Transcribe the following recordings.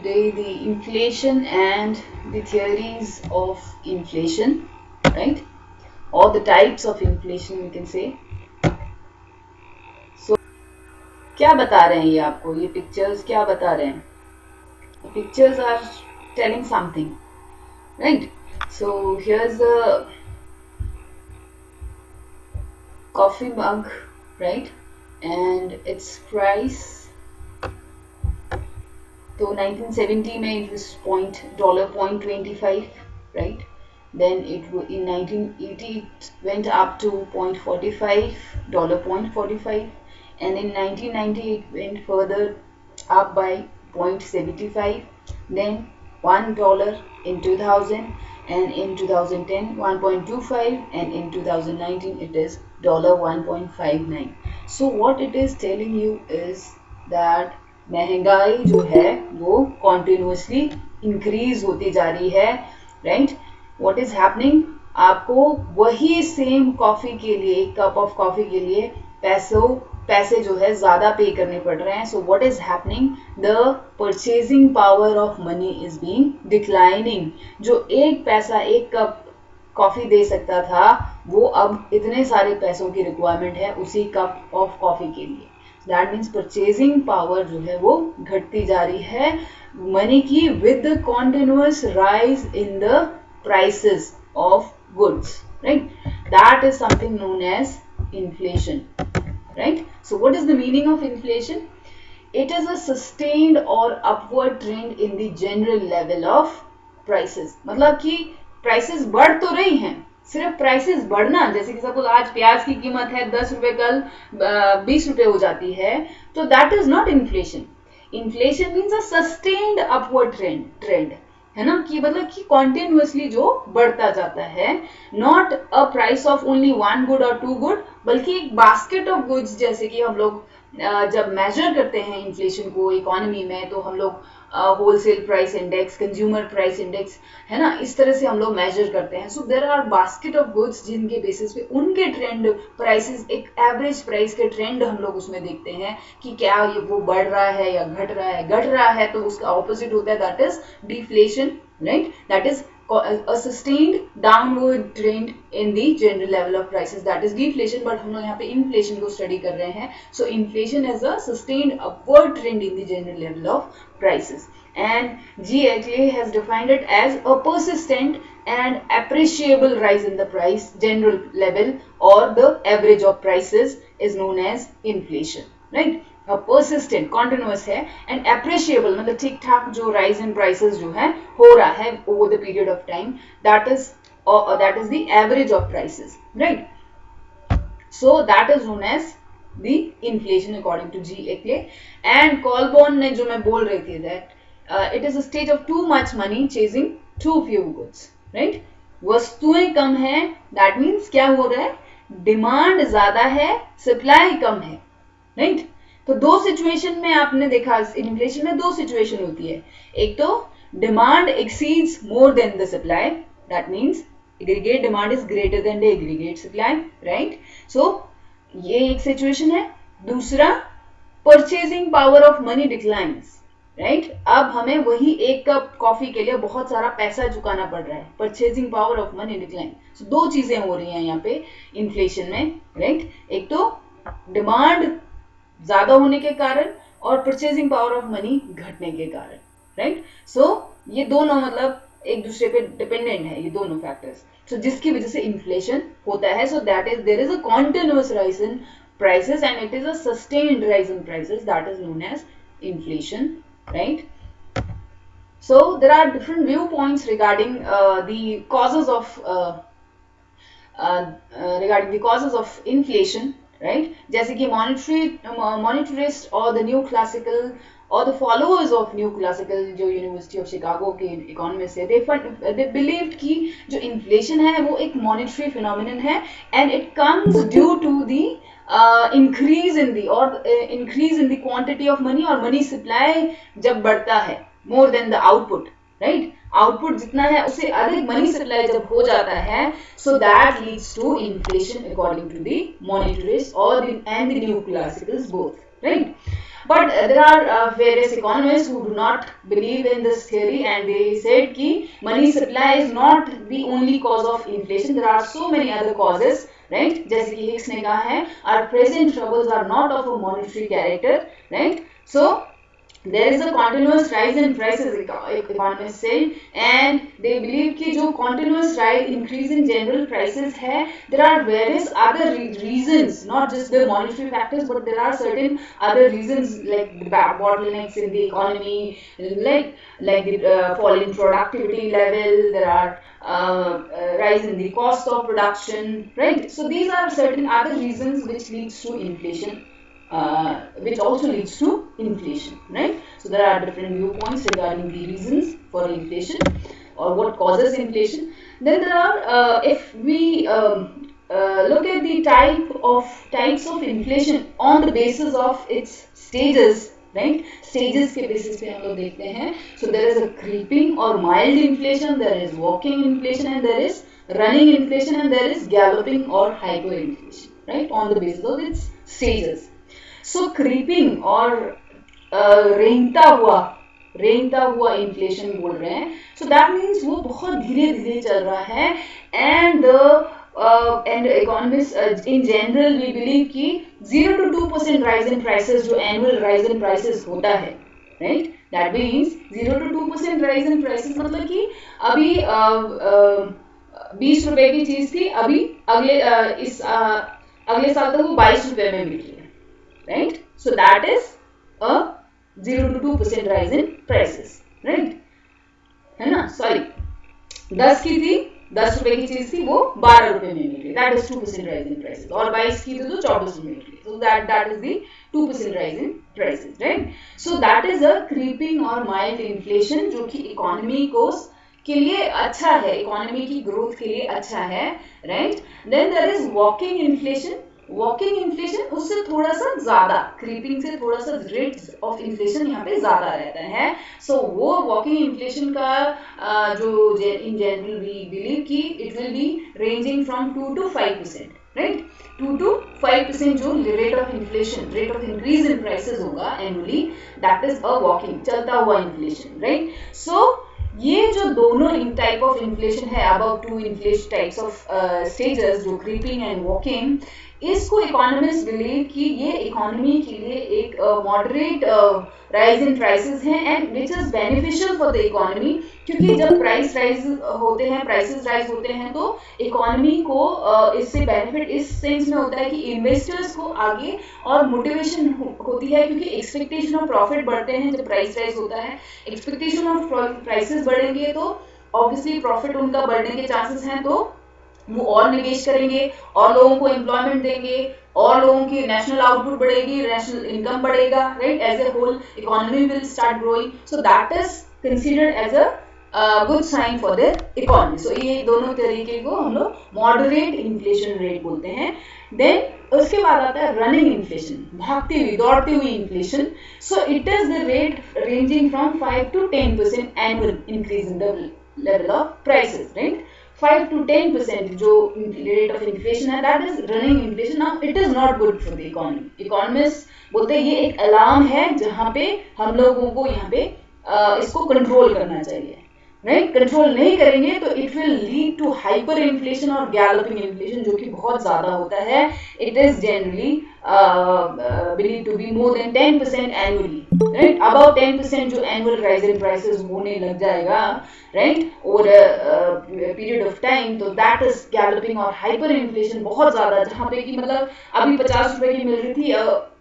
today the inflation and the theories of inflation, right? Or the types of inflation we can say. So क्या बता रहे हैं ये आपको, ये पिक्चर्स क्या बता रहे हैं? The pictures are telling something, right? So here's the coffee mug, right? And its price, तो 1970 में it was $0.25, right? Then in 1980 it went up to $0.45, and in 1990 it went further up by $0.75, then $1 in 2000, and in 2010 1.25, and in 2019 it is $1.59. So what it is telling you is that महंगाई जो है वो continuously increase होती जा रही है, right? What is happening, आपको वही सेम कॉफी के लिए, कप ऑफ कॉफी के लिए पैसे जो है ज्यादा पे करने पड़ रहे हैं. So what is happening, the purchasing power of money is being declining. जो एक पैसा एक कप कॉफी दे सकता था वो अब इतने सारे पैसों की रिक्वायरमेंट है उसी कप ऑफ कॉफी के लिए. दैट मीन्स परचेजिंग पावर जो है वो घटती जा रही है मनी की, with the continuous rise in the prices of goods, right? That is something known as inflation, right? So what is the meaning of inflation? It is a sustained or upward trend in the general level of prices. मतलब कि prices बढ़ तो रही हैं, सिर्फ prices बढ़ना, जैसे कि सपोज आज प्याज की कीमत है 10 रुपए, कल 20 रुपए हो जाती है, तो that is not inflation. Inflation means a sustained upward trend, है ना? कि मतलब कि कॉन्टिन्यूसली जो बढ़ता जाता है, not a price of only one good और टू गुड, बल्कि एक बास्केट ऑफ गुड्स. जैसे कि हम लोग जब मेजर करते हैं इन्फ्लेशन को इकोनॉमी में, तो हम लोग wholesale price index, consumer price index, है ना, इस तरह से हम लोग मेजर करते हैं. So there are basket of goods जिनके बेसिस पे उनके ट्रेंड प्राइसेस, एक एवरेज प्राइस के ट्रेंड हम लोग उसमें देखते हैं कि क्या ये वो बढ़ रहा है या घट रहा है. घट रहा है तो उसका ऑपोजिट होता है, that is deflation, right? That is a sustained downward trend in the general level of prices, that is deflation. but हम लोग यहाँ पे inflation को study कर रहे हैं. so inflation is a sustained upward trend in the general level of prices, and G. Ackley has defined it as a persistent and appreciable rise in the price general level, or the average of prices is known as inflation, right? persistent, continuous है, and appreciable मतलब ठीक ठाक जो rise in prices जो है हो रहा है over the period of time, that is the average of prices, right? so that is known as the inflation according to G. Ackley. and Colborn ने जो मैं बोल रही थी that it is a state of too much money chasing too few goods, right? वस्तुएं कम है, that means क्या हो रहा है, डिमांड ज्यादा है, सप्लाई कम है, right? तो दो सिचुएशन में आपने देखा इन्फ्लेशन में दो सिचुएशन होती है. एक तो demand exceeds more than the supply, that means aggregate demand is greater than the aggregate supply, right? So ये एक सिचुएशन है. दूसरा, purchasing power of money declines, right? अब हमें वही एक कप कॉफी के लिए बहुत सारा पैसा चुकाना पड़ रहा है, purchasing power of money decline. So दो चीजें हो रही हैं यहाँ पे इन्फ्लेशन में, राइट? एक तो डिमांड ज्यादा होने के कारण और परचेजिंग पावर ऑफ मनी घटने के कारण, राइट? सो ये दोनों मतलब एक दूसरे पे डिपेंडेंट है, ये दोनों फैक्टर्स. सो जिसकी वजह से इन्फ्लेशन होता है. So that is there is a continuous rise in prices and it is a sustained rise in prices, that is known as inflation, right? So there are different viewpoints regarding the causes of inflation, right? जैसे कि monetarist or the new classical or the followers of new classical जो university of Chicago के economist है, they believed कि जो inflation है वो एक monetary phenomenon है and it comes due to the increase in the quantity of money, और money supply जब बढ़ता है more than the output, right? Output जितना है उससे अधिक मनी सप्लाई जब हो जाता है, so that leads to inflation according to the monetarist और and the new classicals both, right? But there are various economists who do not believe in this theory, and they said कि money supply is not the only cause of inflation. There are so many other causes, right? जैसे कि Hicks ने कहा है, our present troubles are not of a monetary character, right? So there is a continuous rise in prices, economists say, and they believe कि जो continuous rise increase in general prices है, there are various other reasons, not just the monetary factors, but there are certain other reasons like the bottlenecks in the economy, like the fall in productivity level. There are rise in the cost of production, right? So these are certain other reasons which leads to inflation. Which also leads to inflation, right? So there are different viewpoints regarding the reasons for inflation or what causes inflation. Then there are, if we look at the types of inflation on the basis of its stages, right? Stages के basis पे हम लोग देखते हैं. So there is a creeping or mild inflation, there is walking inflation, and there is running inflation, and there is galloping or hyperinflation, right? On the basis of its stages. So creeping और रेंगता हुआ inflation बोल रहे हैं. So that means वो बहुत धीरे धीरे चल रहा है, and economists in general we believe कि 0 to 2% rise in prices, जो annual rise in prices होता है, right? That means 0 to 2% rise in prices मतलब कि अभी 20 रुपए की चीज थी, अभी अगले साल तक वो 22 रुपए में मिल रही है, right? So that is a 0 to 2% rise in prices, right? है ना? Sorry, 10 की थी, 10 रुपए की चीज थी, वो 12 रुपए में मिल रही है. That is 2% rise in prices. और 22 की थी तो 24 में मिल रही है. So that is the 2% rise in prices, right? So that is a creeping or mild inflation जो कि इकोनॉमी को के लिए अच्छा है, इकोनॉमी की ग्रोथ के लिए अच्छा है, right? Then there is walking inflation. Walking inflation उससे थोड़ा सा ज्यादा, क्रीपिंग से थोड़ा सा रेट ऑफ इन्फ्लेशन यहाँ पे ज्यादा रहता है. सो वो वॉकिंग इन्फ्लेशन का जो इन जनरल वी बिलीव कि it will be ranging from 2 to 5%, right? 2 to 5% जो rate of inflation, rate of increase in prices होगा annually, that is a walking, चलता हुआ इन्फ्लेशन, राइट? सो ये जो दोनों टाइप ऑफ इन्फ्लेशन है, about 2 inflation types of stages, जो creeping and walking, इसको इकोनॉमिस्ट बिलीव कि ये इकोनॉमी के लिए एक मॉडरेट राइज इन प्राइसेस है, and which is beneficial for the economy. क्योंकि जब प्राइस राइज होते हैं, प्राइसेस राइज होते हैं, तो इकोनॉमी को इससे बेनिफिट इस सेंस में होता है कि इन्वेस्टर्स को आगे और मोटिवेशन होती है, क्योंकि एक्सपेक्टेशन ऑफ प्रॉफिट बढ़ते हैं जब प्राइस राइज होता है. एक्सपेक्टेशन ऑफ प्राइसेस बढ़ेंगे तो ऑब्वियसली प्रॉफिट उनका बढ़ने के चांसेस हैं, तो वो और निवेश करेंगे और लोगों को एम्प्लॉयमेंट देंगे और लोगों की नेशनल आउटपुट बढ़ेगी, नेशनल इनकम बढ़ेगा, right? As a whole economy will start growing. So that is considered as a good sign for the economy. So ये दोनों तरीके को हम लोग मॉडरेट इन्फ्लेशन रेट बोलते हैं. देन उसके बाद आता है रनिंग इन्फ्लेशन, भागती हुई, दौड़ती हुई inflation. So it is the rate ranging from 5 to 10% annual increase in the level of prices, right? 5 to 10% जो रेट ऑफ इन्फ्लेशन है, that is running inflation. Now it is not good for the economy. Economist बोलते हैं ये एक alarm है जहाँ पे हम लोगों को यहाँ पे इसको कंट्रोल करना चाहिए, राइट? कंट्रोल नहीं करेंगे तो it will lead to hyperinflation और गैलोपिंग इन्फ्लेशन, जो कि बहुत ज्यादा होता है. It is generally believed to be more than 10% annually, right? About 10% जो annual rise in prices होने लग जाएगा, right? over a period of time, तो that is galloping और hyper inflation बहुत ज्यादा, जहाँ पे कि मतलब अभी 50 रुपए की मिल रही थी,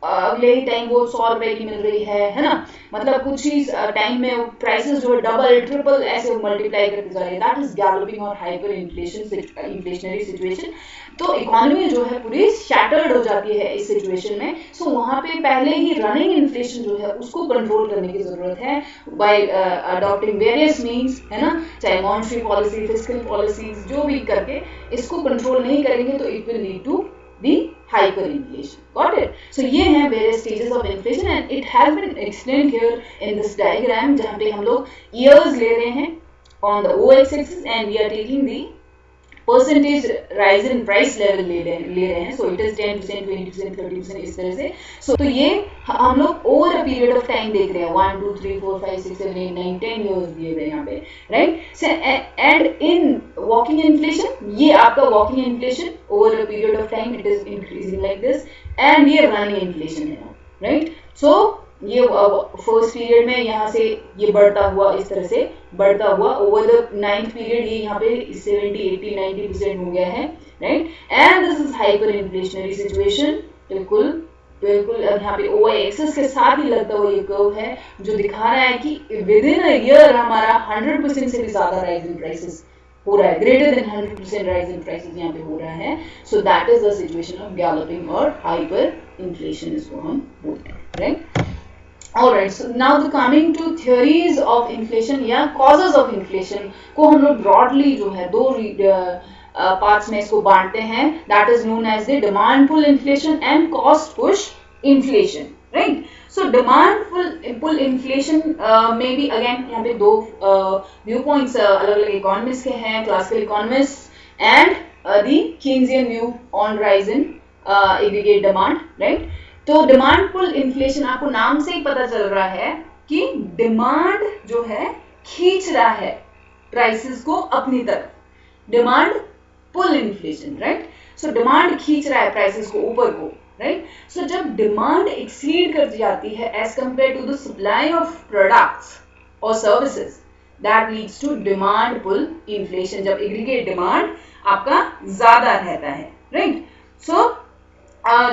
अगले ही टाइम वो 100 रुपए की मिल रही है ना? मतलब कुछ ही टाइम में प्राइसेस जो है डबल ट्रिपल ऐसे मल्टीप्लाई करते जा रही है. दैट इज गैलोपिंग और हाइपर इन्फ्लेशन, इन्फ्लेशनरी सिचुएशन. तो इकोनॉमी जो है पूरी शैटर्ड हो जाती है इस सिचुएशन में. सो वहाँ पे पहले ही रनिंग इन्फ्लेशन जो है उसको कंट्रोल करने की जरूरत है बाय अडॉप्टिंग वेरियस मीन्स, है ना? चाहे मॉनेटरी पॉलिसी, फिस्कल पॉलिसीज, जो भी करके इसको कंट्रोल नहीं करेंगे तो it will lead to the hyperinflation. Got it? So ये हैं various stages of inflation, and it has been explained here in this diagram, जहाँ पे हम लोग years ले रहे हैं on the OX axis and we are taking the percentage rise in price level ले रहे हैं, सो इट इज 10%, 20%, 30%, इस तरह से. सो तो ये हम लोग over a period of time देख रहे हैं, 1 2 3 4 5 6 7 8 9 10 ईयर्स दिए हुए यहाँ पे, right. And in walking inflation, ये आपका walking inflation over a period of time it is increasing like this, and ये रनिंग इन्फ्लेशन है, राइट. सो ये फर्स्ट पीरियड में यहाँ से ये बढ़ता हुआ इस तरह से बढ़ता हुआ ओवर द 9th पीरियड ये यहाँ पे 70 80 90% हो गया है, right. And this is hyper inflationary situation. बिल्कुल बिल्कुल यहाँ पे OI एक्सिस के साथ ही लगता हुआ ये कर्व है जो दिखा रहा है कि विद इन अ ईयर हमारा 100% से भी ज्यादा राइज इन प्राइसेस हो रहा है, greater than 100% rise in prices यहाँ पे हो रहा है. So that is the situation of galloping और हाइपर इन्फ्लेशन, इसको हम बोलते हैं, right. Alright, so now the coming to theories of inflation या causes of inflation को हम लोग broadly जो है दो parts में इसको बांटते हैं. That is known as the demand pull inflation and cost push inflation, right? So demand pull inflation में भी again यहाँ पे दो viewpoints अलग-अलग economists के हैं, classical economists and the Keynesian view on rise in aggregate demand, right? तो demand pull inflation आपको नाम से ही पता चल रहा है कि डिमांड जो है खींच रहा है प्राइसेस को अपनी तरफ, demand pull inflation, right. So demand खींच रहा है प्राइसेस को ऊपर को, राइट. सो जब डिमांड एक्सीड कर जाती है as compare to the supply of products और services, that leads to demand pull inflation. जब एग्रीगेट डिमांड आपका ज्यादा रहता है, राइट. सो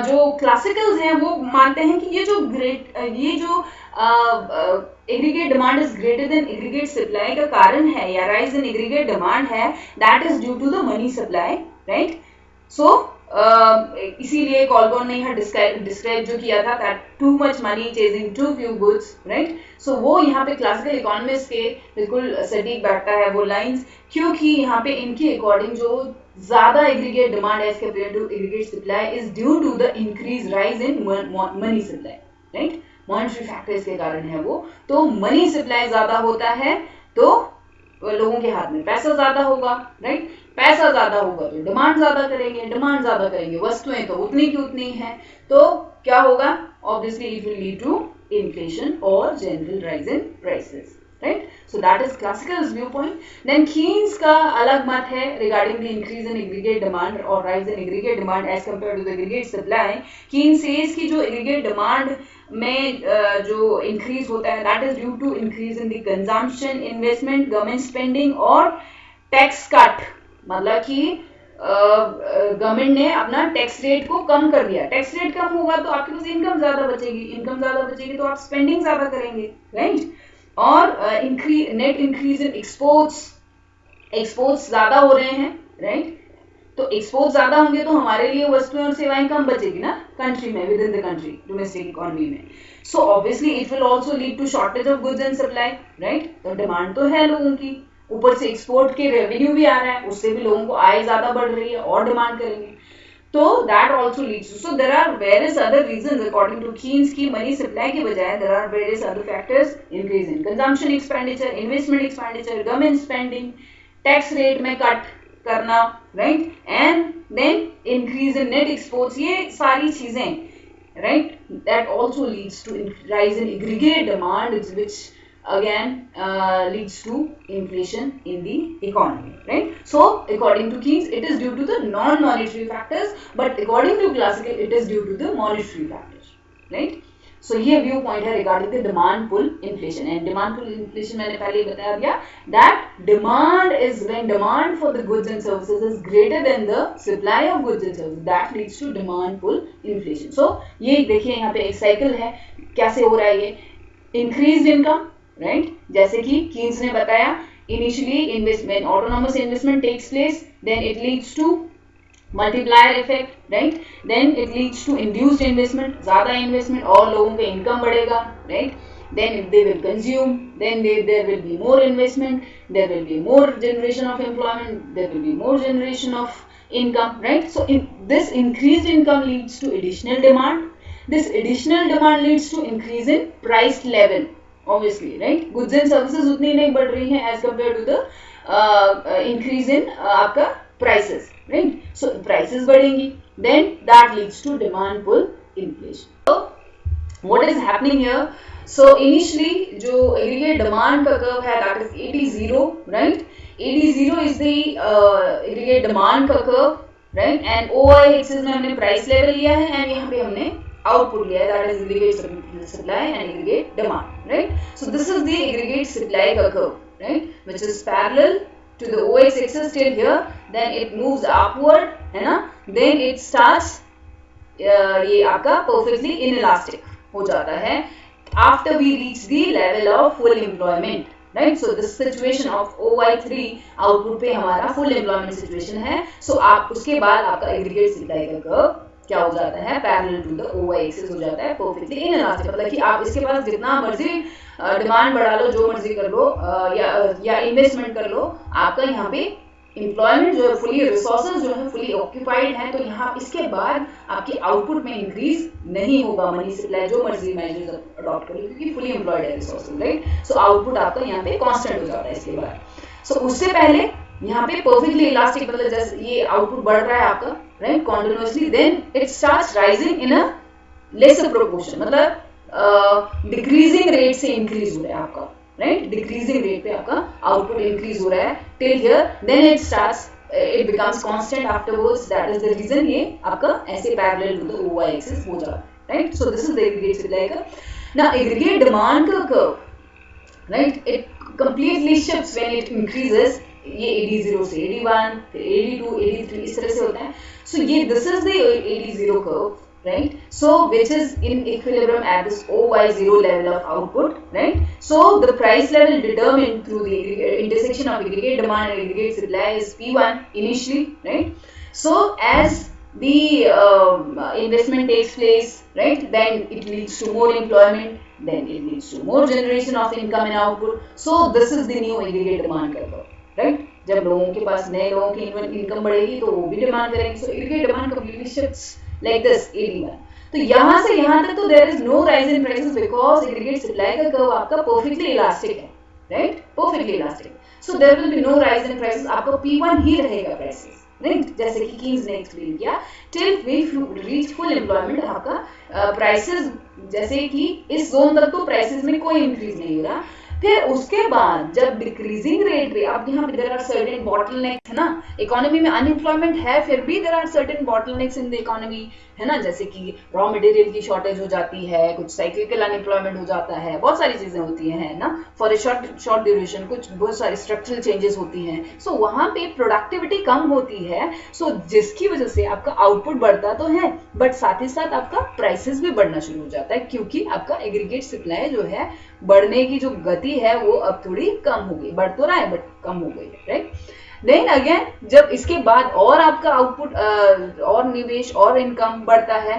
जो क्लासिकल्स हैं वो मानते हैं कि ये जो aggregate demand is greater than aggregate supply का कारण है या राइज इन एग्रीगेट डिमांड है, that is due to the money supply, right. So इसीलिए कॉलबर्न ने यहाँ डिस्क्राइब जो किया था that too much money chasing too few goods, right. So वो यहाँ पे क्लासिकल इकोनॉमिस्ट के बिल्कुल सटीक बैठता है वो लाइंस, क्योंकि यहाँ पे इनके अकॉर्डिंग जो ज्यादा aggregate demand as compare to aggregate supply is due to the increase rise in money supply, right. Monetary factors के कारण है वो. तो मनी सप्लाई ज्यादा होता है तो लोगों के हाथ में पैसा ज्यादा होगा, राइट. पैसा ज्यादा होगा तो डिमांड ज्यादा करेंगे, डिमांड ज्यादा करेंगे, वस्तुएं तो उतनी की उतनी है, तो क्या होगा, obviously it will lead to inflation और general rise in prices, right? So that is classical's viewpoint. Then Keynes का अलग मत है regarding the increase in aggregate demand or rise in aggregate demand as compared to the aggregate supply. Keynes says कि जो aggregate demand में जो increase होता है that is due to increase in the consumption, investment, government spending और tax cut. मतलब कि government ने अपना टैक्स रेट को कम कर दिया. टैक्स रेट कम होगा तो आपके पास इनकम ज्यादा बचेगी, इनकम ज्यादा बचेगी तो आप स्पेंडिंग ज्यादा करेंगे, राइट. और नेट इंक्रीज इन एक्सपोर्ट्स ज्यादा हो रहे हैं, राइट. तो एक्सपोर्ट ज्यादा होंगे तो हमारे लिए वस्तुएं और सेवाएं कम बचेगी ना कंट्री में, within the country domestic economy में. So obviously it will also lead to shortage of goods and supply, right. तो डिमांड तो है लोगों की, ऊपर से एक्सपोर्ट के रेवेन्यू भी आ रहा है, उससे भी लोगों को आय ज्यादा बढ़ रही है और डिमांड करेंगे. तो that also leads to, so there are various other reasons according to Keynes की मनी सप्लाई के बजाय there are various other factors, increase in consumption expenditure, investment expenditure, government spending, tax rate में cut करना, right, and then increase in net exports, ये सारी चीजें, right, that also leads to rise in aggregate demand which again leads to inflation in the economy, right. So according to Keynes it is due to the non-monetary factors, but according to classical it is due to the monetary factors, right. So ये view point है regarding the demand pull inflation. And demand pull inflation मैंने पहले ही बता दिया that demand is when demand for the goods and services is greater than the supply of goods and services, that leads to demand pull inflation. So ये देखिए यहाँ पे एक cycle है, कैसे हो रहा है ये, increased income, right, जैसे कि कीन्स ने बताया initially investment, autonomous investment takes place, then it leads to multiplier effect, right, then it leads to induced investment, ज़्यादा investment और लोगों का income बढ़ेगा, right, then they will consume, then there will be more investment, there will be more generation of employment, there will be more generation of income, right. So this increased income leads to additional demand, this additional demand leads to increase in price level, obviously, right. goods and services उतनी नहीं बढ़ रही हैं as compared to the increase in आपका prices, right? So prices बढ़ेंगी, then that leads to demand pull inflation. So what is happening here? So initially जो aggregate demand का curve है, that is AD0, right? AD0 is the aggregate demand का curve, right? And OI axis में हमने price level लिया है, and यहाँ पे हमने output लिया है, that is aggregate supply and aggregate demand, right? So this is the aggregate supply का curve, right? Which is parallel to the OX axis till here, then it moves upward, है ना? Then it starts ये आपका perfectly inelastic हो जाता है after we reach the level of full employment, right? So this situation of OY3 output पे हमारा full employment situation है. So आप उसके बाद आपका aggregate supply का curve क्या हो जाता है, parallel to the OY axis हो जाता है, परफेक्टली इनइलास्टिक. मतलब कि आप इसके पास जितना मर्जी डिमांड बढ़ा लो, जो मर्जी कर लो, या इन्वेस्टमेंट कर लो, आपका यहाँ पे एम्प्लॉयमेंट जो है फुली, रिसोर्सेज जो है फुली ऑक्यूपाइड है, तो यहाँ इसके बाद आपकी आउटपुट में इंक्रीज नहीं होगा. मनी सप्लाई जो मर्जी मेजर्स अडॉप्ट कर लो, क्योंकि फुली एम्प्लॉयड है रिसोर्सेज, राइट? सो आउटपुट आपका यहाँ पे कांस्टेंट हो जाता है इसके बाद. सो उससे पहले यहाँ पे परफेक्टली इलास्टिक, मतलब जैसे ये आउटपुट बढ़ रहा है आपका, right, continuously, then it starts rising in a lesser proportion, मतलब डिक्रीजिंग रेट से इंक्रीज हो रहा है आपका, राइट? डिक्रीजिंग रेट पे आपका आउटपुट इंक्रीज हो रहा है till here, then it starts, it becomes constant afterwards. That is the reason ये आपका ऐसे parallel to the OY axis हो जाता है, right? So this is the aggregate supply का. नाउ एग्रीगेट डिमांड का curve, right, it completely shifts when it increases. ये AD0 से AD1, फिर AD2, AD3 इस तरह से होता है. So ये this is the AD0 curve, right? So which is in equilibrium at this OY0 level of output, right? So the price level determined through the intersection of aggregate demand and aggregate supply is P1 initially, right? So as the investment takes place, right, then it leads to more employment, then it leads to more generation of income and output. So this is the new aggregate demand curve, right? जब लोगों के पास, नए लोगों की income बढ़ेगी तो वो भी डिमांड करेंगे. So aggregate demand completely shifts like this AD1. तो यहाँ से यहाँ तक तो there is no rise in prices because aggregate supply का कर्व आपका परफेक्टली इलास्टिक है, right? Perfectly elastic. So there will be no rise in prices, आपका P1 ही रहेगा प्राइसेस, राइट? जैसे कि कीन्स ने एक्सप्लेन किया, till we reach full employment आपका प्राइसेस, जैसे कि इस जोन तक तो प्राइसेस में कोई इंक्रीज नहीं हो रहा. फिर उसके बाद जब डिक्रीजिंग रेट पे, अब यहाँ पे देयर आर सर्टेन बॉटलनेक्स, है ना? इकोनॉमी में अनएम्प्लॉयमेंट है, फिर भी there are certain bottlenecks in the economy, है ना? जैसे कि रॉ मटेरियल की शॉर्टेज हो जाती है, कुछ साइक्लिकल अनएम्प्लॉयमेंट हो जाता है, बहुत सारी चीजें होती है ना, फॉर ए शॉर्ट ड्यूरेशन, कुछ बहुत सारी स्ट्रक्चरल चेंजेस होती हैं. सो वहां पे प्रोडक्टिविटी कम होती है, सो जिसकी वजह से आपका आउटपुट बढ़ता तो है, बट साथ ही साथ आपका प्राइसेस भी बढ़ना शुरू हो जाता है, क्योंकि आपका एग्रीगेट सप्लाई जो है बढ़ने की जो गति है वो अब थोड़ी कम हो गई. बढ़ तो रहा है बट कम हो गई है, राइट? देन अगेन जब इसके बाद और आपका आउटपुट और निवेश और इनकम बढ़ता है,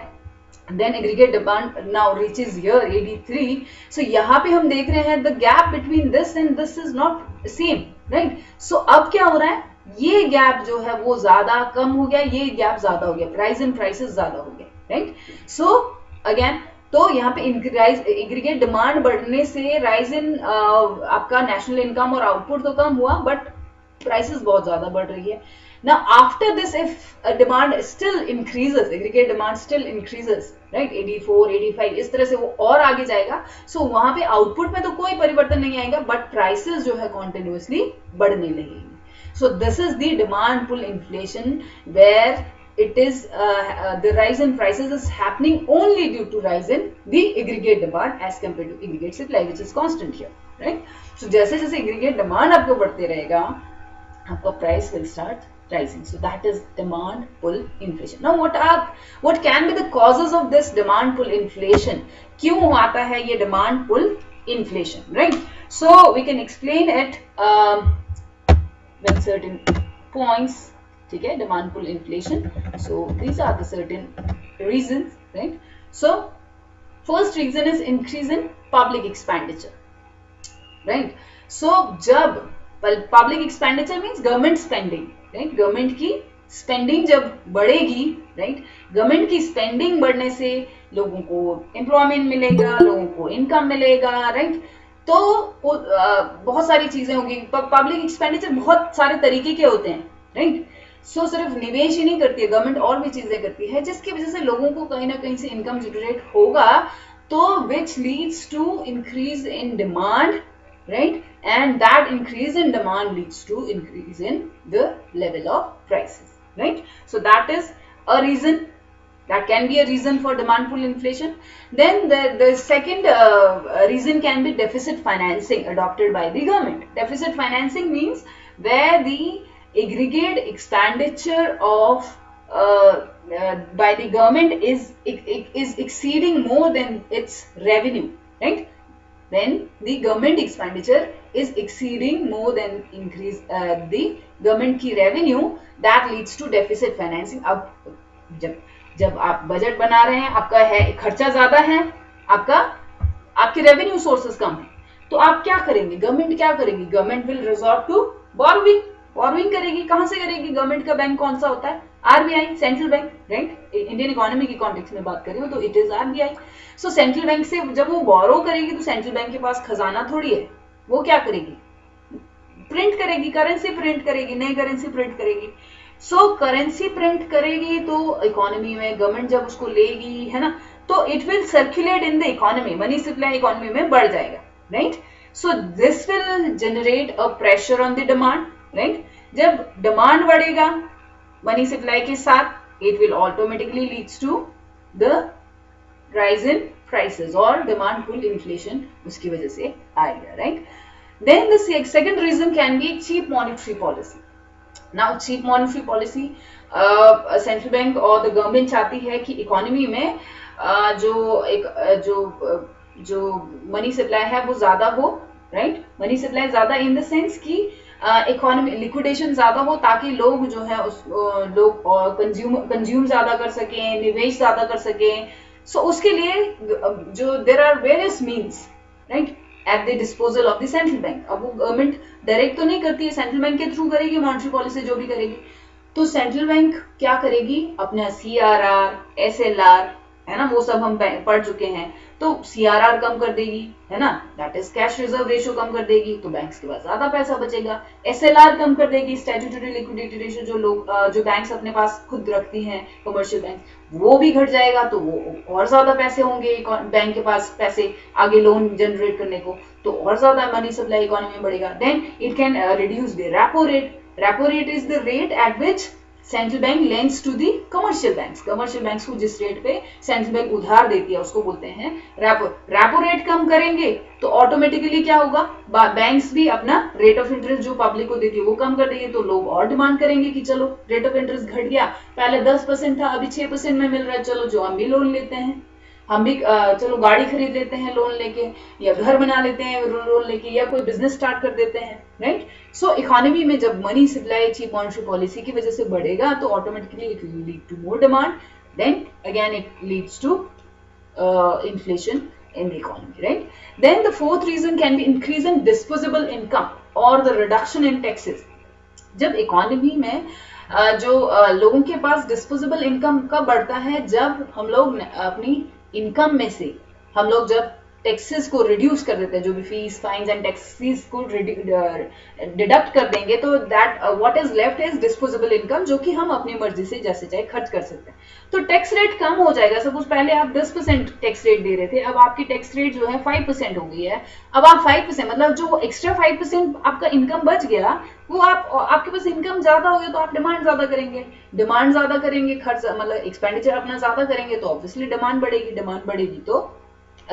then aggregate demand now reaches here AD3. सो यहाँ पे हम देख रहे हैं the gap between this and this is not same, right? So अब क्या हो रहा है, ये गैप जो है वो ज्यादा कम हो गया, ये गैप ज्यादा हो गया, प्राइस एंड प्राइसेस ज्यादा हो गया, राइट? सो अगेन तो यहाँ पे एग्रीगेट डिमांड बढ़ने से राइज इन आपका नेशनल इनकम और आउटपुट तो कम हुआ, बट प्राइसेस बहुत ज्यादा बढ़ रही है. Now after this, if demand still increases, aggregate demand still increases, right? AD4, AD5 इस तरह से वो और आगे जाएगा. So वहां पे आउटपुट में तो कोई परिवर्तन नहीं आएगा, बट प्राइसेस जो है कॉन्टिन्यूसली बढ़ने लगेंगे. So this is the demand pull inflation where it is the rise in prices is happening only due to rise in the aggregate demand as compared to aggregate supply, which is constant here, right? So जैसे जैसे aggregate demand आपको बढ़ते रहेगा, आपका price will start rising. So that is demand pull inflation. Now what can be the causes of this demand pull inflation? क्यों आता है ये demand pull inflation, right? So we can explain it with certain points. ठीक है, demand pull inflation. So these are the certain reasons, right? So first reason is increase in public expenditure, right? So जब public expenditure means government spending, right? government की spending जब बढ़ेगी, right? government की spending बढ़ने से लोगों को employment मिलेगा, लोगों को income मिलेगा, right? तो बहुत सारी चीजें होंगी. पब्लिक एक्सपेंडिचर बहुत सारे तरीके के होते हैं, राइट? सो सिर्फ निवेश ही नहीं करती है गवर्नमेंट, और भी चीजें करती है जिसकी वजह से लोगों को कहीं ना कहीं से इनकम जनरेट होगा, तो which leads to increase in demand, right? And that increase in demand leads to increase in the level of prices, right? So that is a reason, that can be a reason for demand pull inflation. Then the second reason can be deficit financing adopted by the government. Deficit financing means where the aggregate expenditure of by the government is exceeding more than its revenue, right? When the government expenditure is exceeding more than increase the government की revenue, that leads to deficit financing. अब जब आप budget बना रहे हैं, आपका है खर्चा ज्यादा है, आपके रेवेन्यू सोर्सेस कम है, तो आप क्या करेंगे? गवर्नमेंट क्या करेगी? Government will resort to borrowing करेगी। कहां से करेगी? गवर्नमेंट का बैंक कौन सा होता है? RBI, central bank, right? Indian economy की कॉन्टेक्स्ट में बात कर रही हूँ तो it is RBI. So central bank से जब वो बोरो करेगी तो सेंट्रल बैंक के पास खजाना थोड़ी है, वो क्या करेगी? प्रिंट करेगी, करेंसी प्रिंट करेगी, नई करेंसी प्रिंट करेगी। सो करेंसी प्रिंट करेगी तो इकोनॉमी में गवर्नमेंट जब उसको लेगी, है ना, तो it will circulate in the economy, money supply economy में बढ़ जाएगा, right? So this will generate a pressure on the demand, right? जब डिमांड बढ़ेगा मनी सप्लाई के साथ, it will automatically leads to the rise in prices और demand pull inflation उसकी वजह से आएगा, right? Then the second reason can be cheap monetary policy. Now cheap monetary policy, central bank और the government चाहती है कि इकोनॉमी में जो मनी सप्लाई है वो ज्यादा हो, राइट? मनी सप्लाई ज्यादा इन द सेंस कि इकोनॉमी लिक्विडेशन ज्यादा हो, ताकि लोग जो है लोग कंज्यूम ज्यादा कर सकें, निवेश ज्यादा कर सकें। सो उसके लिए जो there are various means, right, at the disposal of the central bank. अब वो गवर्नमेंट डायरेक्ट तो नहीं करती है, सेंट्रल बैंक के थ्रू करेगी, मॉनेटरी पॉलिसी जो भी करेगी। तो सेंट्रल बैंक क्या करेगी? अपना CRR, SLR, है ना, वो सब हम पढ़ चुके हैं, तो CRR कम कर देगी, है ना, that is cash reserve ratio कम कर देगी, तो बैंक्स के पास ज्यादा पैसा बचेगा। SLR कम कर देगी, स्टैट्यूटरी लिक्विडिटी रेशियो, जो बैंक्स अपने पास खुद रखती हैं, कमर्शियल बैंक, वो भी घट जाएगा, तो वो और ज्यादा पैसे होंगे बैंक के पास, पैसे आगे लोन जनरेट करने को, तो और ज्यादा मनी सप्लाई इकोनॉमी में बढ़ेगा। Then it can reduce the repo rate. Repo rate is the rate at which central bank lends to the commercial banks. Commercial banks को जिस रेट पे सेंट्रल बैंक उधार देती है उसको बोलते हैं रेपो। रेपो रेट कम करेंगे तो ऑटोमेटिकली क्या होगा? बैंक्स भी अपना रेट ऑफ इंटरेस्ट जो पब्लिक को देती है वो कम कर देंगे, तो लोग और डिमांड करेंगे कि चलो रेट ऑफ इंटरेस्ट घट गया, पहले 10% था अभी 6% में मिल रहा है, चलो जो हम भी लोन लेते हैं, हम भी चलो गाड़ी खरीद लेते हैं लोन लेके, या घर बना लेते हैं लोन लेके, या कोई बिजनेस स्टार्ट कर देते हैं, राइट? सो इकोनॉमी में जब money supply cheap monetary policy की वजह से बढ़ेगा तो automatically it will lead to more demand, then again it leads to inflation in the economy, right? Then the fourth reason can be increase in disposable income or the reduction in taxes. जब economy में जो लोगों के पास disposable income कब बढ़ता है? जब हम लोग अपनी इनकम में से हम लोग जब टैक्सेस को रिड्यूस कर देते हैं, जो भी फीस, फाइन्स एंड टैक्सेस को डिडक्ट कर देंगे, तो that what is left is disposable income, जो कि हम अपनी मर्जी से जैसे चाहे खर्च कर सकते हैं। तो टैक्स रेट कम हो जाएगा। सपोज पहले आप 10% टैक्स रेट दे रहे थे, अब आपकी टैक्स रेट जो है 5% हो गई है। अब आप 5%, मतलब जो एक्स्ट्रा 5% आपका इनकम बच गया, वो आपके पास इनकम ज्यादा हो गया तो आप डिमांड ज्यादा करेंगे, खर्च मतलब एक्सपेंडिचर अपना ज्यादा करेंगे, तो ऑब्वियसली डिमांड बढ़ेगी तो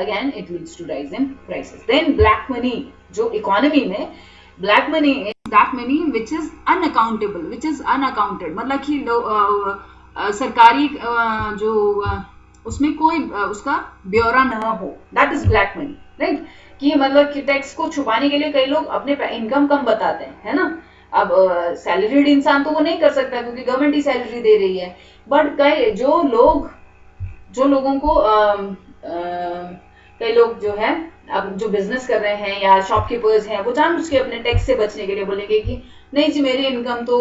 again it leads to rise in prices. Then black money, जो इकोनॉमी में black money is that money which is unaccountable, which is unaccounted, मतलब कि सरकारी जो उसमें कोई उसका ब्यौरा ना हो, that is black money, right? कि मतलब कि टैक्स को छुपाने के लिए कई लोग अपने इनकम कम बताते हैं, है ना। अब सैलरीड इंसान तो वो नहीं कर सकता क्योंकि गवर्नमेंट ही सैलरी दे रही है, बट कई जो लोगों को कई लोग जो है अब जो बिजनेस कर रहे हैं या शॉपकीपर्स हैं, वो जानबूझ के अपने टैक्स से बचने के लिए बोलेंगे कि नहीं जी मेरी इनकम तो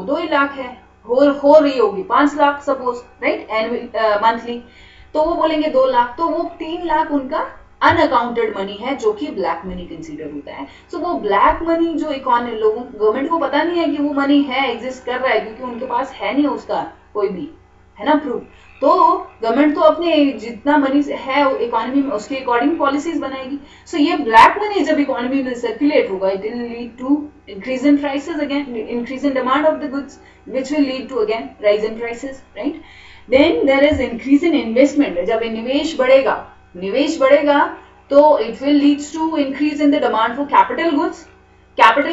2 लाख है, हो रही होगी 5 lakh suppose, right, annual monthly, तो वो बोलेंगे 2 लाख, तो वो 3 लाख उनका अनअकाउंटेड मनी है जो कि ब्लैक मनी कंसीडर होता है। सो वो ब्लैक मनी जो इकोनॉमी लोगों गवर्नमेंट को पता नहीं है कि वो मनी है, एग्जिस्ट कर रहा है, क्योंकि उनके पास है नहीं उसका कोई भी, है ना, प्रूफ। तो गवर्नमेंट तो अपने जितना मनी है इकोनॉमी में उसके अकॉर्डिंग पॉलिसीज बनाएगी। सो ये ब्लैक मनी जब इकोनॉमी में सर्कुलेट होगा, it will lead to increase in prices, again increase in demand of the goods, which will lead to again rise in prices, right. Then there is increase in investment, जब निवेश बढ़ेगा तो it will leads to increase in the demand for capital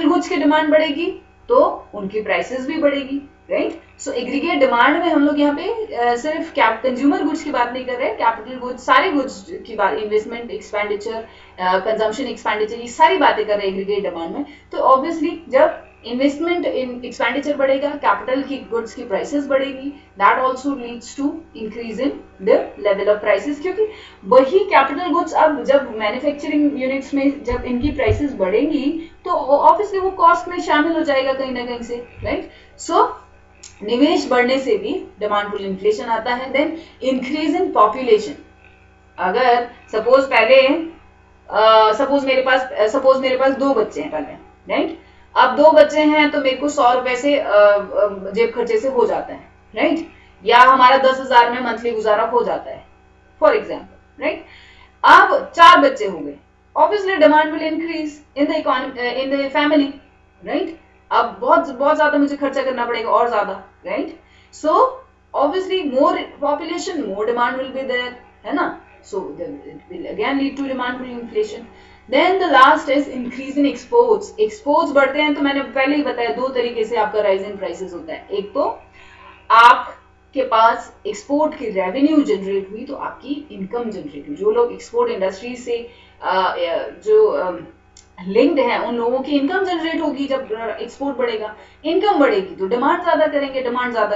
goods की demand बढ़ेगी तो उनकी prices भी बढ़ेगी, राइट। सो एग्रीगेट डिमांड में हम लोग यहाँ पे सिर्फ कंज्यूमर गुड्स की बात नहीं कर रहे, कैपिटल गुड्स, सारे गुड्स की बात, इन्वेस्टमेंट एक्सपेंडिचर, कंजम्पशन एक्सपेंडिचर, ये सारी बातें कर रहे हैं एग्रीगेट डिमांड में। तो ऑब्वियसली जब इन्वेस्टमेंट इन एक्सपेंडिचर बढ़ेगा, कैपिटल की गुड्स की प्राइसेस बढ़ेगी, that also leads to increase in the level of prices, क्योंकि वही कैपिटल गुड्स अब जब मैन्युफैक्चरिंग यूनिट्स में जब इनकी प्राइसेस बढ़ेंगी तो ऑब्वियसली वो कॉस्ट में शामिल हो जाएगा कहीं ना कहीं से, राइट। सो निवेश बढ़ने से भी डिमांड पुल इन्फ्लेशन आता है। देन इंक्रीज इन पॉपुलेशन, अगर सपोज मेरे पास 2 बच्चे हैं पहले, राइट। अब 2 बच्चे हैं तो मेरे को 100 रुपए से जेब खर्चे से हो जाता है, राइट। या हमारा 10,000 में मंथली गुजारा हो जाता है फॉर एग्जाम्पल, राइट। अब 4 बच्चे हो गए, obviously demand will increase in the economy, in the family, right. अब बहुत ज्यादा मुझे खर्चा करना पड़ेगा और ज्यादा, right. So obviously more population, more demand will be there, है ना। So it will again lead to demand pull inflation. Then the last is increase in exports बढ़ते हैं तो मैंने पहले ही बताया 2 तरीके से आपका राइज इन प्राइसेस होता है। एक तो आपके पास एक्सपोर्ट की रेवेन्यू जनरेट हुई तो आपकी इनकम जनरेट हुई, जो लोग एक्सपोर्ट इंडस्ट्री से जो लिंक्ड है उन लोगों की इनकम जनरेट होगी। जब एक्सपोर्ट बढ़ेगा, इनकम बढ़ेगी तो डिमांड ज्यादा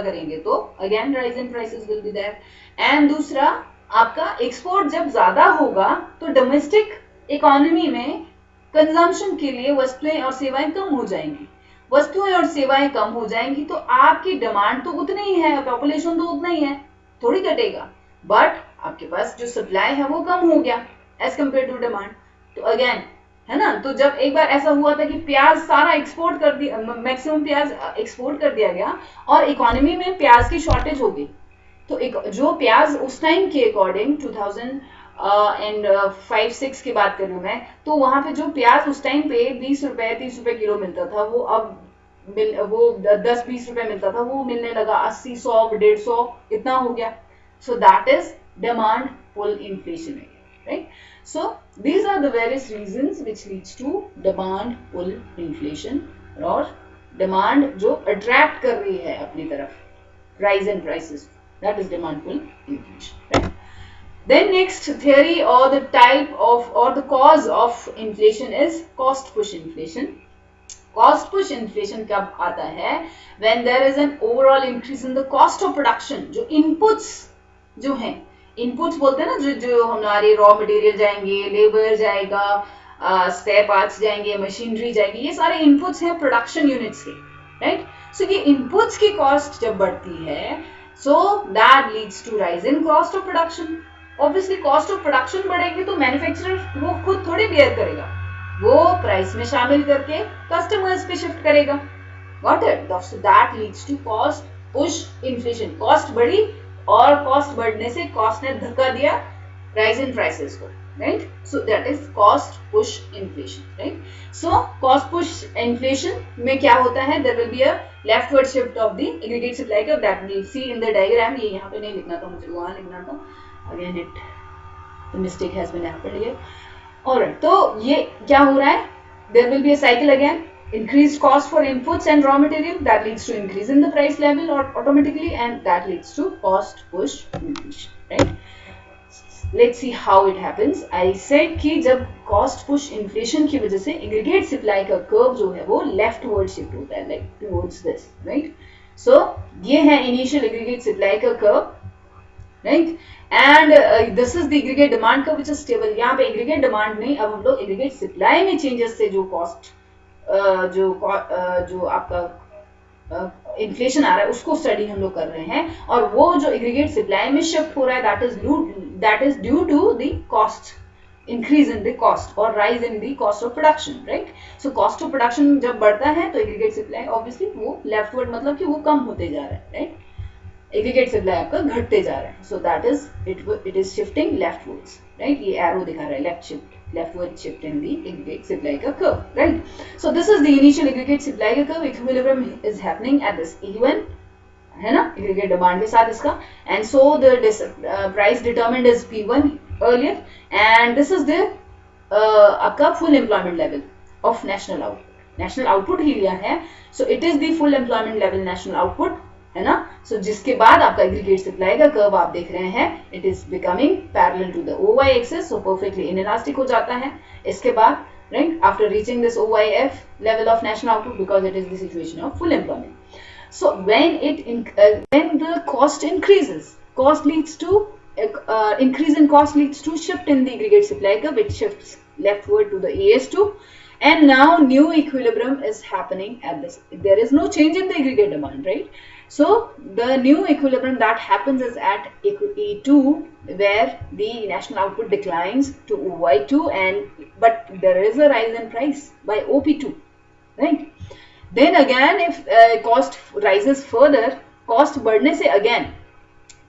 करेंगे तो again rise in prices will be there. And दूसरा, आपका एक्सपोर्ट जब ज्यादा होगा तो डोमेस्टिक इकोनॉमी में कंजम्पशन के लिए वस्तुएं और सेवाएं कम हो जाएंगी, तो आपकी डिमांड तो उतनी ही है, पॉपुलेशन तो उतना ही है, थोड़ी घटेगा, बट आपके पास जो सप्लाई है वो कम हो गया एज कंपेयर टू डिमांड। तो अगेन, है ना। तो जब एक बार ऐसा हुआ था कि प्याज सारा एक्सपोर्ट कर दिया, मैक्सिमम प्याज एक्सपोर्ट कर दिया गया और इकोनॉमी में प्याज की शॉर्टेज हो गई, तो जो प्याज उस टाइम के अकॉर्डिंग 2005-6 की बात कर रही हूँ मैं, तो वहां पे जो प्याज उस टाइम पे 20 रुपए 30 रुपए किलो मिलता था, वो अब वो 10-20 रुपए मिलता था, वो मिलने लगा 80, 100, 150 इतना हो गया। So that is demand pull inflation, right. So these are the various reasons which leads to demand pull inflation, और डिमांड जो अट्रैक्ट कर रही है अपनी तरफ rise in prices, that is demand pull inflation, right? Then next theory or the type of or the cause of inflation is cost push inflation. Cost push inflation कब आता है? When there is an overall increase in the cost of production, जो inputs जो हैं, inputs बोलते हैं ना, जो हमारे रॉ मटेरियल जाएंगे, लेबर जाएगा, स्पेयर पार्ट्स जाएंगे, मशीनरी जाएगी, ये सारे इनपुट्स हैं प्रोडक्शन यूनिट्स के, राइट। सो ये इनपुट्स की कॉस्ट जब बढ़ती है, so that leads to rise in cost of production. Obviously cost of production बढ़ेगी तो मैन्युफैक्चरर वो खुद थोड़ी बेयर करेगा, वो प्राइस में शामिल करके कस्टमर्स पे शिफ्ट करेगा, got it. So that leads to cost push inflation, cost बढ़ी और कॉस्ट बढ़ने से कॉस्ट ने धक्का दिया राइज इन प्राइसेस को, right. So that is cost push inflation, right. So cost push inflation में क्या होता है, there will be a leftward shift of the aggregate supply curve, that will see in the diagram. ये यहाँ पे नहीं लिखना था मुझे, वहां लिखना था, again the mistake has been happened here. Alright, तो ये क्या हो रहा है, there will be a cycle again, increased cost for inputs and raw material, that leads to increase in the price level or automatically, and that leads to cost push inflation, right? Let's see how it happens. I said कि जब cost push inflation की वजह से aggregate supply का curve जो है वो leftward shift होता है, like towards this, right? So ये है initial aggregate supply का curve, right? And this is the aggregate demand curve which is stable. यहाँ पे aggregate demand नहीं, अब हम लोग aggregate supply में changes से जो cost जो आपका इन्फ्लेशन आ रहा है उसको स्टडी हम लोग कर रहे हैं, और वो जो एग्रीगेट सप्लाई में शिफ्ट हो रहा है that is due to the cost increase in the cost or rise in the cost of production, right? So cost of production जब बढ़ता है तो aggregate supply obviously वो leftward मतलब कि वो कम होते जा रहा है, right? Aggregate supply आपका घटते जा रहा है, so that is it is shifting leftwards, right? ये arrow दिखा रहा है leftward shift in the aggregate supply का curve, right? So this is the initial aggregate supply का curve. Equilibrium is happening at this E1, है ना, aggregate demand के साथ इसका, and so the price determined is P1 earlier, and this is the आपका full employment level of national output ही लिया है, so it is the full employment level national output, है ना. So जिसके बाद आपका aggregate supply का curve आप देख रहे हैं, it is becoming parallel to the OY axis, so perfectly inelastic हो जाता है इसके बाद, right, after reaching this OYF level of national output, because it is the situation of full employment. So when the cost increases, cost leads to increase in cost leads to shift in the aggregate supply curve, which shifts leftward to the AS2, and now new equilibrium is happening at this. There is no change in the aggregate demand, right? So the new equilibrium that happens is at E2, where the national output declines to OY2, but there is a rise in price by OP2, right? Then again, if cost rises further, cost बढ़ने से again,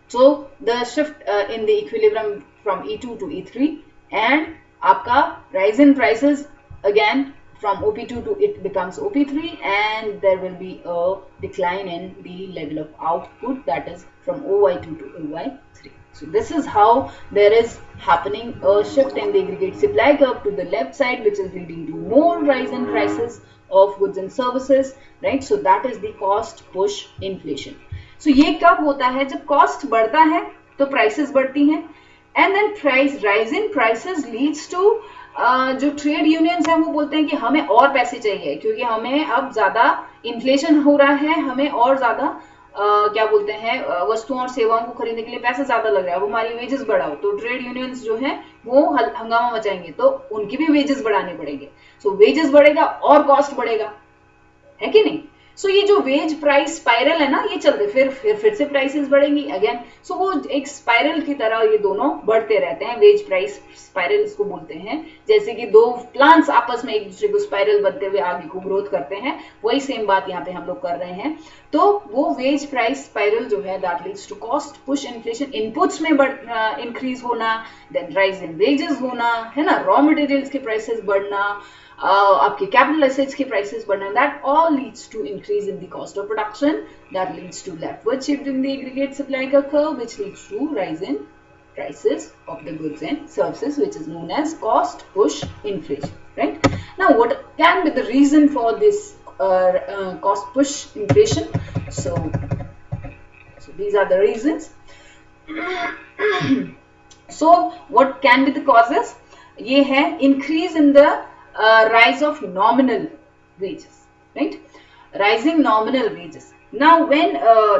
so the shift in the equilibrium from E2 to E3, and आपका rise in prices again from OP2 to it becomes OP3, and there will be a decline in the level of output, that is from OY2 to OY3. So this is how there is happening a shift in the aggregate supply curve to the left side, which is leading to more rise in prices of goods and services, right? So that is the cost push inflation. So ये कब होता है? जब cost बढ़ता है तो prices बढ़ती हैं, and then price rise in prices leads to जो ट्रेड यूनियंस हैं वो बोलते हैं कि हमें और पैसे चाहिए, क्योंकि हमें अब ज्यादा इन्फ्लेशन हो रहा है, हमें और ज्यादा क्या बोलते हैं वस्तुओं और सेवाओं को खरीदने के लिए पैसा ज्यादा लग रहा है, वो हमारी वेजेस बढ़ाओ. तो ट्रेड यूनियंस जो है वो हंगामा मचाएंगे, तो उनकी भी वेजेस बढ़ाने पड़ेंगे. सो वेजेस बढ़ेगा और कॉस्ट बढ़ेगा, है कि नहीं? सो ये जो वेज प्राइस स्पाइरल है ना, ये चलते फिर से प्राइसेस बढ़ेंगी अगेन. सो वो एक स्पाइरल की तरह ये दोनों बढ़ते रहते हैं. वेज प्राइस स्पाइरल इसको बोलते हैं, जैसे कि दो प्लांट्स आपस में एक दूसरे को स्पाइरल बनते हुए आगे को ग्रोथ करते हैं, वही सेम बात यहाँ पे हम लोग कर रहे हैं. तो वो वेज प्राइस स्पाइरल जो है that leads to cost push inflation. Inputs में इंक्रीज होना, देन राइज इन वेजेस होना, है ना, रॉ मटेरियल्स के प्राइसेस बढ़ना, आपके कैपिटल एसेट्स के प्राइसेस बढ़ना, that all leads to increase in the cost of production, that leads to leftward shift in the aggregate supply curve, which leads to rise in prices of the goods and services, which is known as cost push inflation, right? Now what can be the reason for this cost push inflation? So these are the reasons. So what can be the causes? ये है increase in the rise of nominal wages, right? Rising nominal wages. Now when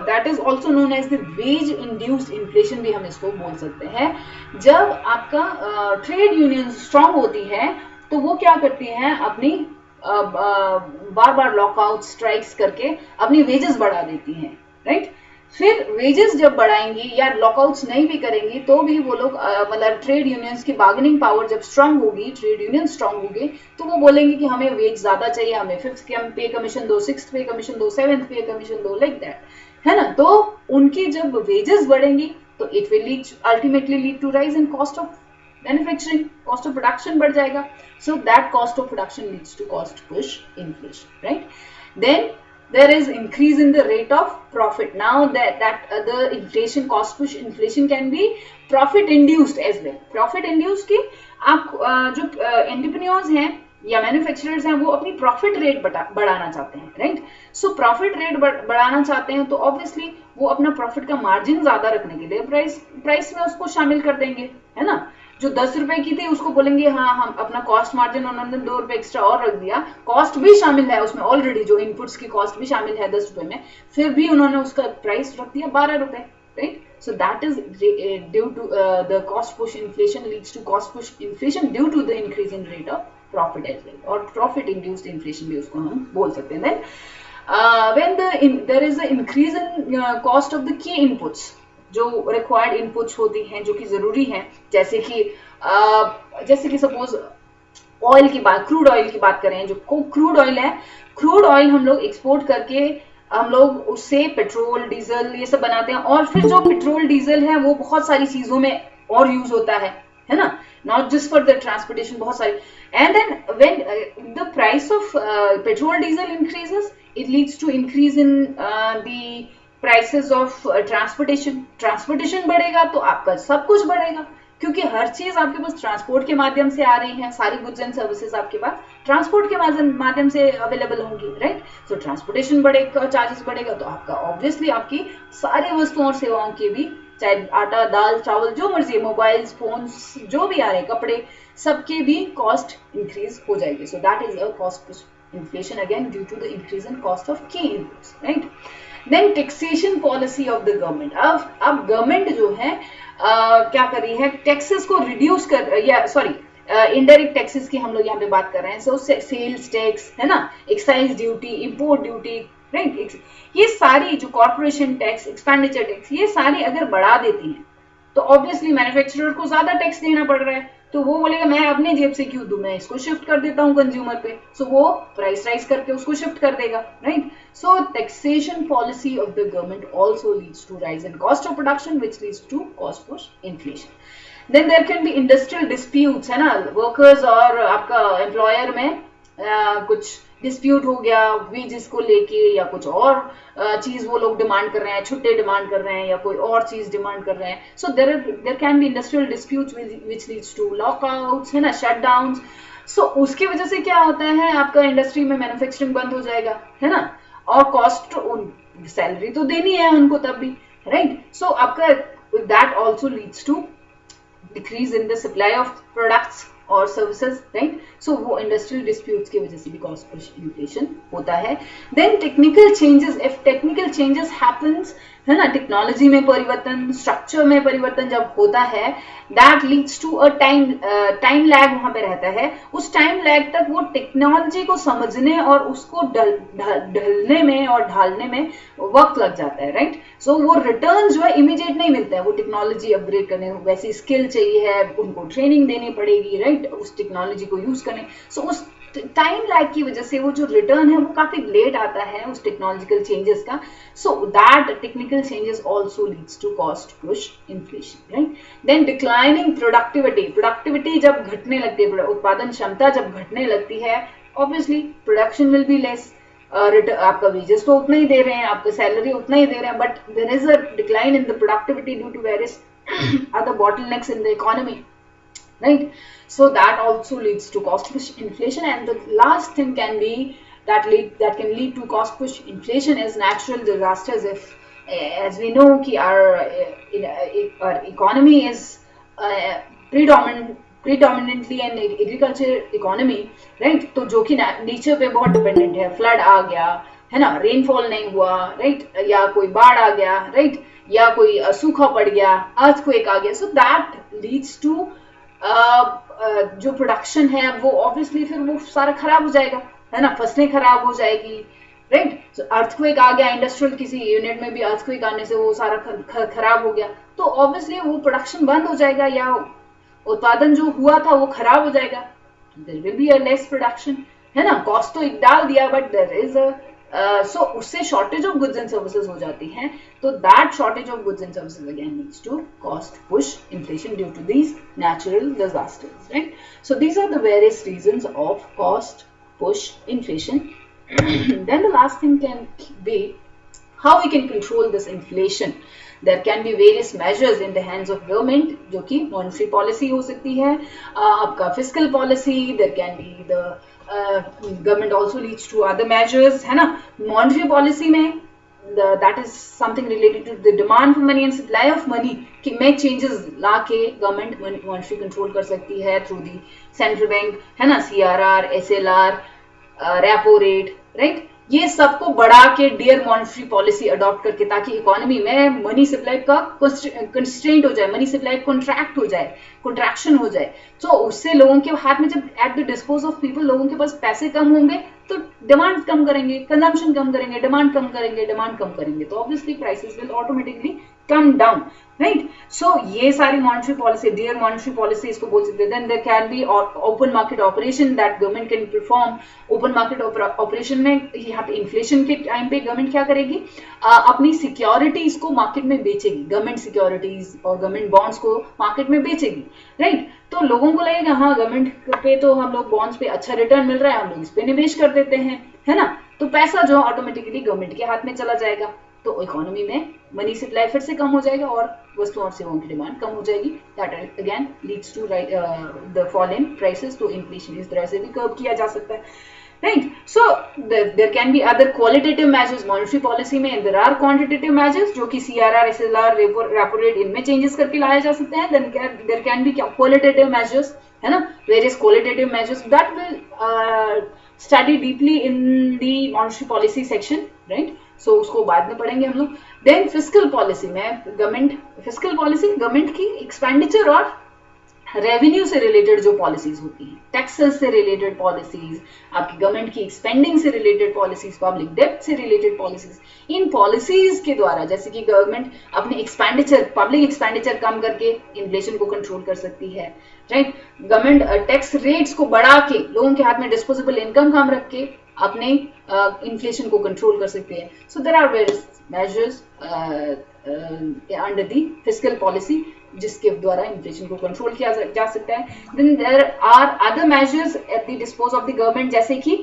that is also known as the wage induced inflation भी हम इसको बोल सकते हैं. जब आपका ट्रेड यूनियन स्ट्रांग होती है तो वो क्या करती हैं, अपनी बार बार लॉकआउट स्ट्राइक्स करके अपनी वेजेस बढ़ा देती हैं, राइट? फिर वेजेस जब बढ़ाएंगी या लॉकआउट्स नहीं भी करेंगी तो भी वो लोग मतलब ट्रेड यूनियंस की बार्गेनिंग पावर जब स्ट्रांग होगी, ट्रेड यूनियन स्ट्रांग होगी, तो वो बोलेंगे कि हमें वेज ज्यादा चाहिए, हमें 5th पे कमीशन दो, 6th पे कमीशन दो, 7th पे कमीशन दो, लाइक दैट, है ना. तो उनकी जब वेजेस बढ़ेंगी तो it will ultimately lead to rise in cost of manufacturing, cost of production बढ़ जाएगा. So that cost of production leads to cost push inflation, right? Then there is increase in the rate of profit. Now that the inflation, cost push inflation can be profit induced as well. Profit induced कि आप जो entrepreneurs हैं या manufacturers हैं वो अपनी profit rate बढ़ाना चाहते हैं, राइट? सो प्रॉफिट रेट बढ़ाना चाहते हैं तो ऑब्वियसली वो अपना प्रॉफिट का मार्जिन ज्यादा रखने के लिए प्राइस में उसको शामिल कर देंगे, है ना. जो 10 रुपए की थी उसको बोलेंगे हाँ हम अपना कॉस्ट मार्जिन उन्होंने 2 रुपए एक्स्ट्रा और रख दिया, कॉस्ट भी शामिल है उसमें ऑलरेडी, जो इनपुट्स की कॉस्ट भी शामिल है 10 रुपए में, फिर भी उन्होंने उसका प्राइस रख दिया 12 रुपए, right? So that is due to the cost push inflation leads to cost push inflation due to the increase in rate of profit as well, और प्रॉफिट इंड्यूस्ड इन्फ्लेशन भी उसको हम बोल सकते हैं. Then when there is an increase in cost of the key inputs, जो required inputs होती हैं जो कि जरूरी हैं, जैसे कि जैसे कि सपोज ऑयल की बात, क्रूड ऑयल की बात करें, जो क्रूड ऑयल है, क्रूड ऑयल हम लोग एक्सपोर्ट करके हम लोग उससे पेट्रोल डीजल ये सब बनाते हैं, और फिर जो पेट्रोल डीजल है वो बहुत सारी चीजों में और यूज होता है ना, not just for the transportation, बहुत सारी। And then when the price of petrol diesel increases, it leads to increase in the prices of transportation. Transportation बढ़ेगा तो आपका सब कुछ बढ़ेगा, क्योंकि हर चीज आपके पास ट्रांसपोर्ट के माध्यम से आ रही है, सारी गुड्स एंड सर्विसेज आपके पास ट्रांसपोर्ट के माध्यम से अवेलेबल होंगी, राइट। सो ट्रांसपोर्टेशन बढ़ेगा, चार्जेस बढ़ेगा, तो आपका ऑब्वियसली आपकी सारी वस्तुओं और सेवाओं की भी, चाहे आटा दाल चावल जो मर्जी, मोबाइल्स फोन्स जो भी आ रहे हैं, कपड़े, सबके भी कॉस्ट इंक्रीज हो जाएगी। सो that is a cost inflation again due to the increase in cost of key inputs, right? Then taxation policy of the government. अब गवर्नमेंट जो है क्या कर रही है, टैक्सेस को रिड्यूस कर, या सॉरी इनडायरेक्ट टैक्सेस की हम लोग यहाँ पे बात कर रहे हैं। सो सेल्स टैक्स है ना, excise duty, import duty, right, ये सारी जो कॉर्पोरेशन टैक्स, एक्सपेंडिचर टैक्स, ये सारी अगर बढ़ा देती हैं तो ऑब्वियसली मैन्युफैक्चरर को ज्यादा टैक्स देना पड़ रहा है, तो वो बोलेगा मैं अपने जेब से क्यों दूं, मैं इसको शिफ्ट कर देता हूं कंज्यूमर पे। सो वो प्राइस राइज करके उसको शिफ्ट कर देगा, right. So taxation policy of the government also leads to rise in cost of production which leads to cost push inflation. Then there can be industrial disputes, है ना, workers और आपका employer में कुछ डिस्प्यूट हो गया वेजेस को लेके, या कुछ और चीज वो लोग डिमांड कर रहे हैं, छुट्टे डिमांड कर रहे हैं, या कोई और चीज डिमांड कर रहे हैं। So there can be industrial disputes which leads to lockouts, है ना, शटडाउन्स। सो उसकी वजह से क्या होता है, आपका इंडस्ट्री में मैन्युफैक्चरिंग बंद हो जाएगा, है ना, और कॉस्ट, सैलरी तो देनी है उनको तब भी, राइट। सो आपका that also leads to decrease in the supply of products और सर्विसेज, राइट। सो वो इंडस्ट्रियल डिस्प्यूट्स की वजह से भी कॉस्ट पुश इन्फ्लेशन होता है। Then technical changes, if technical changes happens, है ना, टेक्नोलॉजी में परिवर्तन, स्ट्रक्चर में परिवर्तन जब होता है, that leads to a time lag वहां पे रहता है। उस टाइम लैग तक वो टेक्नोलॉजी को समझने और उसको ढलने में और ढालने में वक्त लग जाता है, राइट। सो वो रिटर्न जो है इमीडिएट नहीं मिलता है, वो टेक्नोलॉजी अपग्रेड करने वैसी स्किल चाहिए है, उनको ट्रेनिंग देनी पड़ेगी, राइट, उस टेक्नोलॉजी को यूज करने। सो उस टाइम लैग की वजह से वो जो रिटर्न है वो काफी लेट आता है उस टेक्नोलॉजिकल चेंजेस का। So that technical changes also leads to cost push inflation, right. Then declining productivity जब घटने लगती है, उत्पादन क्षमता जब घटने लगती है, obviously production will be less, आपका वेजेस तो उतना ही दे रहे हैं, आपका सैलरी उतना ही दे रहे हैं, but there is a decline in the productivity due to various other bottlenecks in the economy, right? So that also leads to cost push inflation. And the last thing can be that can lead to cost push inflation is natural disasters. If as we know कि our economy is predominantly an agriculture economy, right? तो जो कि nature पे बहुत dependent है, flood आ गया, है ना, रेनफॉल नहीं हुआ, राइट, या कोई बाढ़ आ गया, राइट, या कोई सूखा पड़ गया, अर्थक्वेक आ गया, सो दैट लीड्स टू जो प्रोडक्शन है वो ऑब्वियसली फिर वो सारा खराब हो जाएगा, है ना, फसलें खराब हो जाएगी, राइट। अर्थक्वेक आ गया, इंडस्ट्रियल किसी यूनिट में भी अर्थक्वेक आने से वो सारा खराब हो गया, तो ऑब्वियसली वो प्रोडक्शन बंद हो जाएगा, या उत्पादन जो हुआ था वो खराब हो जाएगा, there will be a less production, है ना। कॉस्ट तो एक डाल दिया, but there is a so उससे shortage of goods and services हो जाती है, तो that shortage of goods and services again leads to cost push inflation due to these natural disasters, right? So these are the various reasons of cost push inflation. Then the last thing can be how we can control this inflation. There can be various measures in the hands of government, जो कि monetary policy हो सकती है, आपका fiscal policy, there can be the government also leads to other measures, है ना। monetary policy में that is something related to the demand for money and supply of money कि में changes ला के गवर्नमेंट monetary control कर सकती है through the central bank, है ना, CRR, SLR, repo rate, right, ये सबको बढ़ा के डियर मॉनेटरी पॉलिसी अडॉप्ट करके, ताकि इकोनॉमी में मनी सप्लाई का कंस्ट्रेंट हो जाए, मनी सप्लाई कॉन्ट्रैक्ट हो जाए, कॉन्ट्रैक्शन हो जाए। तो उससे लोगों के हाथ में, जब eight the disposal of people लोगों के पास पैसे कम होंगे तो डिमांड कम करेंगे, कंजम्पशन कम करेंगे, डिमांड कम करेंगे, डिमांड कम करेंगे, तो obviously prices will automatically come down, right? So ये सारी monetary policy, dear monetary policy इसको बोल सकते हैं. Then there can be open market operation that government can perform. Open market operation में यहाँ पे inflation के टाइम पे government क्या करेगी, अपनी securities को market में बेचेगी, government securities और government bonds को market में बेचेगी, right? तो लोगों को लगेगा हाँ गवर्नमेंट पे तो हम लोग बॉन्ड्स पे अच्छा रिटर्न मिल रहा है, हम लोग इस पे निवेश कर देते हैं, है ना? तो पैसा जो ऑटोमेटिकली गवर्नमेंट के हाथ में चला जाएगा, तो इकोनॉमी में मनी सप्लाई फिर से कम हो जाएगा और वस्तुओं और सेवाओं की डिमांड कम हो जाएगी. That again leads to the fall in prices. तो इन्फ्लेशन इस तरह से भी कर्व किया जा सकता है, right? So there can be other qualitative measures. Monetary policy में there are quantitative measures जो कि CRR, SLR, repo rate इनमें changes करके लाए जा सकते हैं. Then there can be qualitative measures, है ना? Various qualitative measures that will study deeply in the monetary policy section, right? So उसको बाद में पढ़ेंगे हम लोग. Then fiscal policy में fiscal policy गवर्नमेंट की expenditure और रेवेन्यू से रिलेटेड जो पॉलिसीज होती हैं, टैक्सेस से रिलेटेड पॉलिसीज, आपकी गवर्नमेंट की एक्सपेंडिंग से रिलेटेड पॉलिसीज, पब्लिक डेब्ट से रिलेटेड पॉलिसीज, इन पॉलिसीज के द्वारा जैसे कि गवर्नमेंट अपने पब्लिक एक्सपेंडिचर कम करके इन्फ्लेशन को कंट्रोल कर सकती है, राइट? गवर्नमेंट टैक्स रेट्स को बढ़ा के लोगों के हाथ में डिस्पोजेबल इनकम कम रख के अपने इन्फ्लेशन को कंट्रोल कर सकते हैं. So there are various measures under the fiscal policy जिसके द्वारा इन्फ्लेशन को कंट्रोल किया जा सकता है. Then there are other measures at the disposal of the government, जैसे कि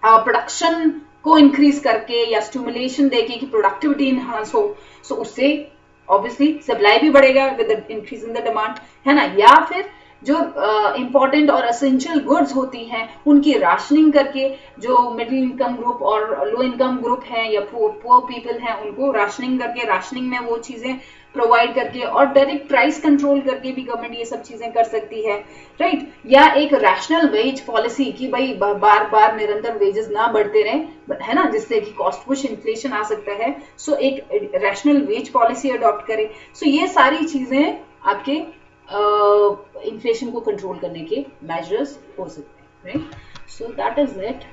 प्रोडक्शन को इंक्रीज करके या स्टिमुलेशन देके कि प्रोडक्टिविटी इनहांस हो, सो उससे ऑब्वियसली सप्लाई भी बढ़ेगा with the increase in the demand, है ना? या फिर जो इम्पोर्टेंट और एसेंशियल गुड्स होती हैं उनकी राशनिंग करके जो मिडिल इनकम ग्रुप और लो इनकम ग्रुप हैं या पुअर पीपल हैं उनको राशनिंग करके, राशनिंग में वो चीजें प्रोवाइड करके और डायरेक्ट प्राइस कंट्रोल करके भी गवर्नमेंट ये सब चीजें कर सकती है, राइट? या एक रैशनल वेज पॉलिसी कि भाई बार बार निरंतर वेजेस ना बढ़ते रहें, है ना, जिससे कि कॉस्ट पुश इन्फ्लेशन आ सकता है. सो एक रैशनल वेज पॉलिसी अडॉप्ट करें. सो ये सारी चीजें आपके इन्फ्लेशन को कंट्रोल करने के मेजर्स हो सकते हैं, right? So that is it.